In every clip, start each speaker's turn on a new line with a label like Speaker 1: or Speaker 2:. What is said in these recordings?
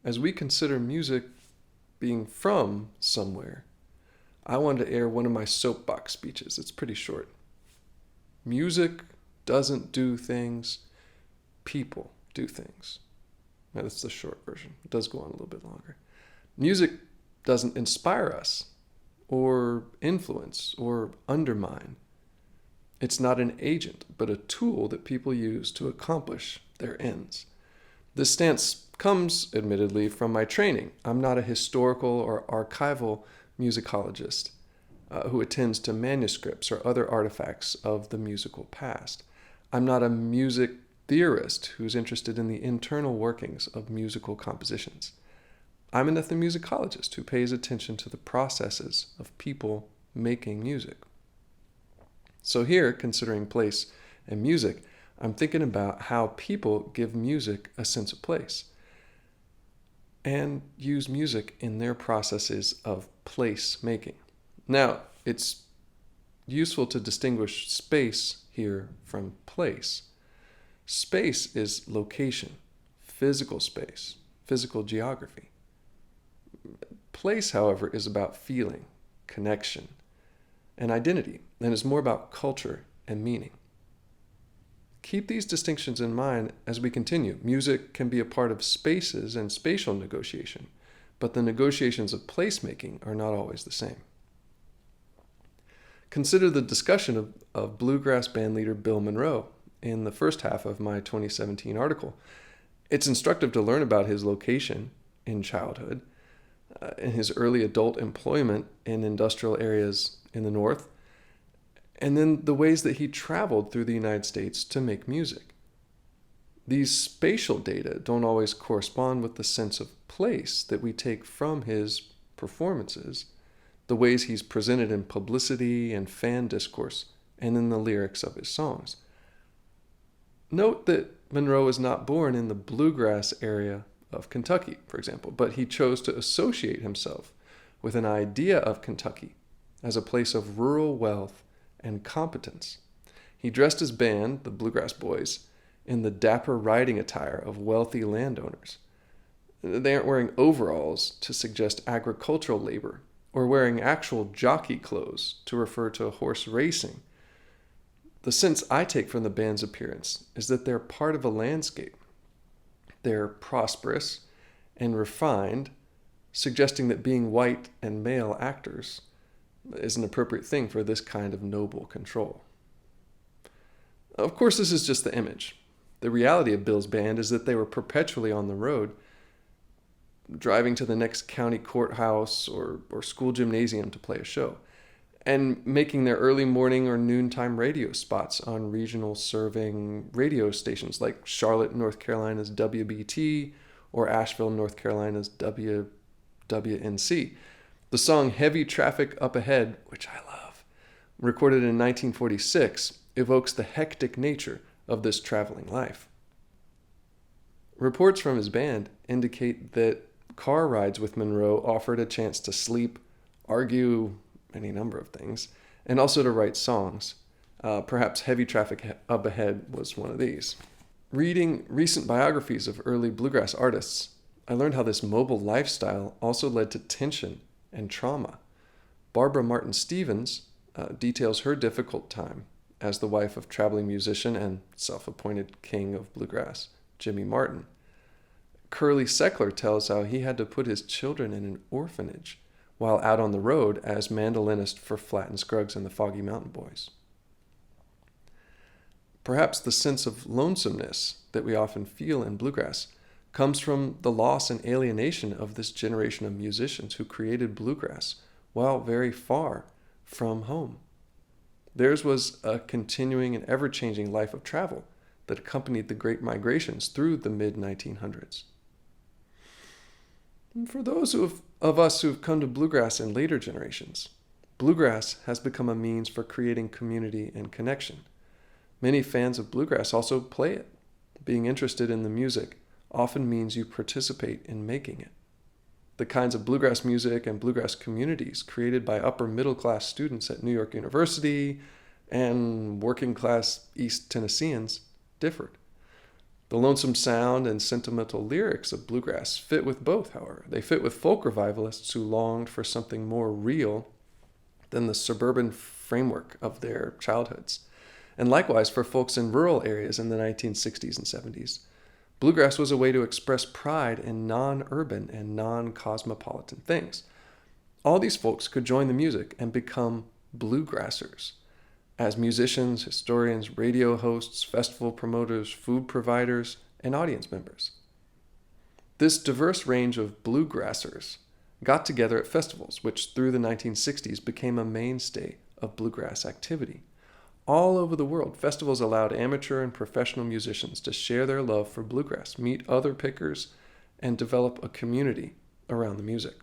Speaker 1: as we consider music being from somewhere, I wanted to air one of my soapbox speeches. It's pretty short. Music doesn't do things, people do things. Now, that's the short version. It does go on a little bit longer. Music doesn't inspire us or influence or undermine. It's not an agent, but a tool that people use to accomplish their ends. This stance comes, admittedly, from my training. I'm not a historical or archival musicologist who attends to manuscripts or other artifacts of the musical past. I'm not a music theorist who's interested in the internal workings of musical compositions. I'm an ethnomusicologist who pays attention to the processes of people making music. So here, considering place and music, I'm thinking about how people give music a sense of place and use music in their processes of place making. Now, it's useful to distinguish space here from place. Space is location, physical space, physical geography. Place, however, is about feeling, connection, and identity, and is more about culture and meaning. Keep these distinctions in mind as we continue. Music can be a part of spaces and spatial negotiation, but the negotiations of placemaking are not always the same. Consider the discussion of Bluegrass bandleader Bill Monroe in the first half of my 2017 article. It's instructive to learn about his location in childhood, in his early adult employment in industrial areas in the North, and then the ways that he traveled through the United States to make music. These spatial data don't always correspond with the sense of place that we take from his performances, the ways he's presented in publicity and fan discourse, and in the lyrics of his songs. Note that Monroe was not born in the Bluegrass area of Kentucky, for example, but he chose to associate himself with an idea of Kentucky as a place of rural wealth and competence. He dressed his band, the Bluegrass Boys, in the dapper riding attire of wealthy landowners. They aren't wearing overalls to suggest agricultural labor or wearing actual jockey clothes to refer to horse racing. The sense I take from the band's appearance is that they're part of a landscape. They're prosperous and refined, suggesting that being white and male actors is an appropriate thing for this kind of noble control. Of course, this is just the image. The reality of Bill's band is that they were perpetually on the road, driving to the next county courthouse or school gymnasium to play a show, and making their early morning or noontime radio spots on regional serving radio stations like Charlotte, North Carolina's WBT or Asheville, North Carolina's WNC. The song Heavy Traffic Up Ahead, which I love, recorded in 1946, evokes the hectic nature of this traveling life. Reports from his band indicate that car rides with Monroe offered a chance to sleep, argue any number of things, and also to write songs. Perhaps Heavy Traffic Up Ahead was one of these. Reading recent biographies of early bluegrass artists, I learned how this mobile lifestyle also led to tension and trauma. Barbara Martin Stevens details her difficult time as the wife of traveling musician and self-appointed king of bluegrass, Jimmy Martin. Curly Seckler tells how he had to put his children in an orphanage while out on the road as mandolinist for Flatt and Scruggs and the Foggy Mountain Boys. Perhaps the sense of lonesomeness that we often feel in bluegrass comes from the loss and alienation of this generation of musicians who created bluegrass while very far from home. Theirs was a continuing and ever-changing life of travel that accompanied the great migrations through the mid-1900s. For those of us who have come to bluegrass in later generations, bluegrass has become a means for creating community and connection. Many fans of bluegrass also play it. Being interested in the music often means you participate in making it. The kinds of bluegrass music and bluegrass communities created by upper middle class students at New York University and working class East Tennesseans differed. The lonesome sound and sentimental lyrics of bluegrass fit with both, however. They fit with folk revivalists who longed for something more real than the suburban framework of their childhoods. And likewise for folks in rural areas in the 1960s and 70s. Bluegrass was a way to express pride in non-urban and non-cosmopolitan things. All these folks could join the music and become bluegrassers. As musicians, historians, radio hosts, festival promoters, food providers, and audience members. This diverse range of bluegrassers got together at festivals, which through the 1960s became a mainstay of bluegrass activity. All over the world, festivals allowed amateur and professional musicians to share their love for bluegrass, meet other pickers, and develop a community around the music.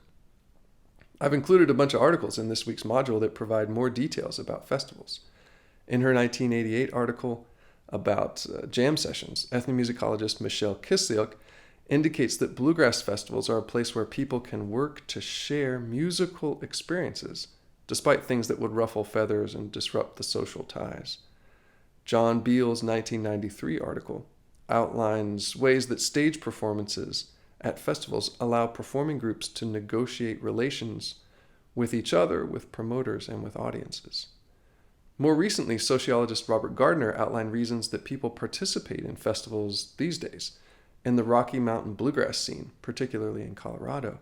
Speaker 1: I've included a bunch of articles in this week's module that provide more details about festivals. In her 1988 article about jam sessions, ethnomusicologist Michelle Kisliuk indicates that bluegrass festivals are a place where people can work to share musical experiences despite things that would ruffle feathers and disrupt the social ties. John Beale's 1993 article outlines ways that stage performances at festivals allow performing groups to negotiate relations with each other, with promoters, and with audiences. More recently, sociologist Robert Gardner outlined reasons that people participate in festivals these days in the Rocky Mountain bluegrass scene, particularly in Colorado.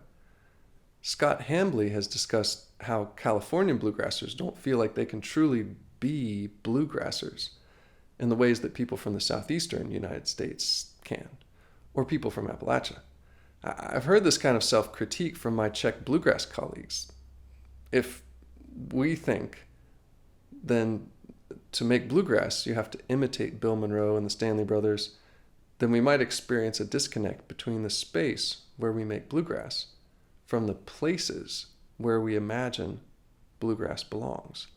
Speaker 1: Scott Hambley has discussed how Californian bluegrassers don't feel like they can truly be bluegrassers in the ways that people from the southeastern United States can, or people from Appalachia. I've heard this kind of self-critique from my Czech bluegrass colleagues. If we think then to make bluegrass you have to imitate Bill Monroe and the Stanley Brothers, then we might experience a disconnect between the space where we make bluegrass from the places where we imagine bluegrass belongs.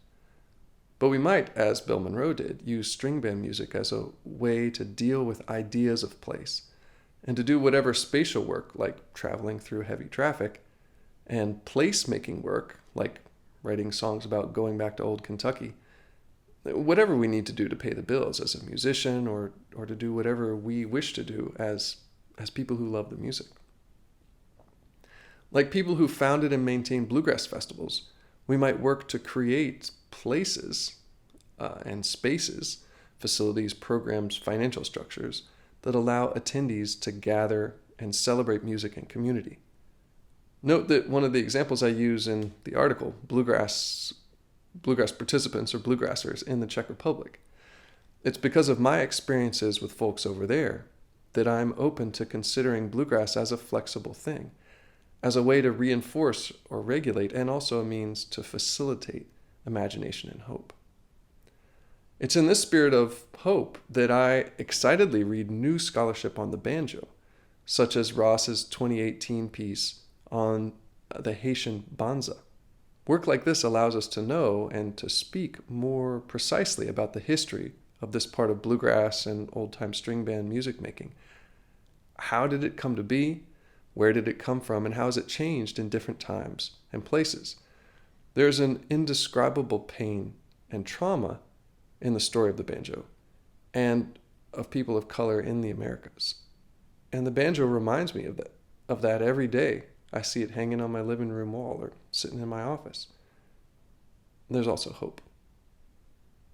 Speaker 1: But we might, as Bill Monroe did, use string band music as a way to deal with ideas of place and to do whatever spatial work, like traveling through heavy traffic, and place-making work, like writing songs about going back to old Kentucky. Whatever we need to do to pay the bills as a musician or to do whatever we wish to do as people who love the music. Like people who founded and maintain bluegrass festivals, we might work to create places and spaces, facilities, programs, financial structures that allow attendees to gather and celebrate music and community. Note that one of the examples I use in the article, bluegrass participants or bluegrassers in the Czech Republic. It's because of my experiences with folks over there that I'm open to considering bluegrass as a flexible thing, as a way to reinforce or regulate, and also a means to facilitate imagination and hope. It's in this spirit of hope that I excitedly read new scholarship on the banjo, such as Ross's 2018 piece on the Haitian banza. Work like this allows us to know and to speak more precisely about the history of this part of bluegrass and old-time string band music making. How did it come to be? Where did it come from? And how has it changed in different times and places? There's an indescribable pain and trauma in the story of the banjo and of people of color in the Americas. And the banjo reminds me of that every day. I see it hanging on my living room wall or sitting in my office. There's also hope.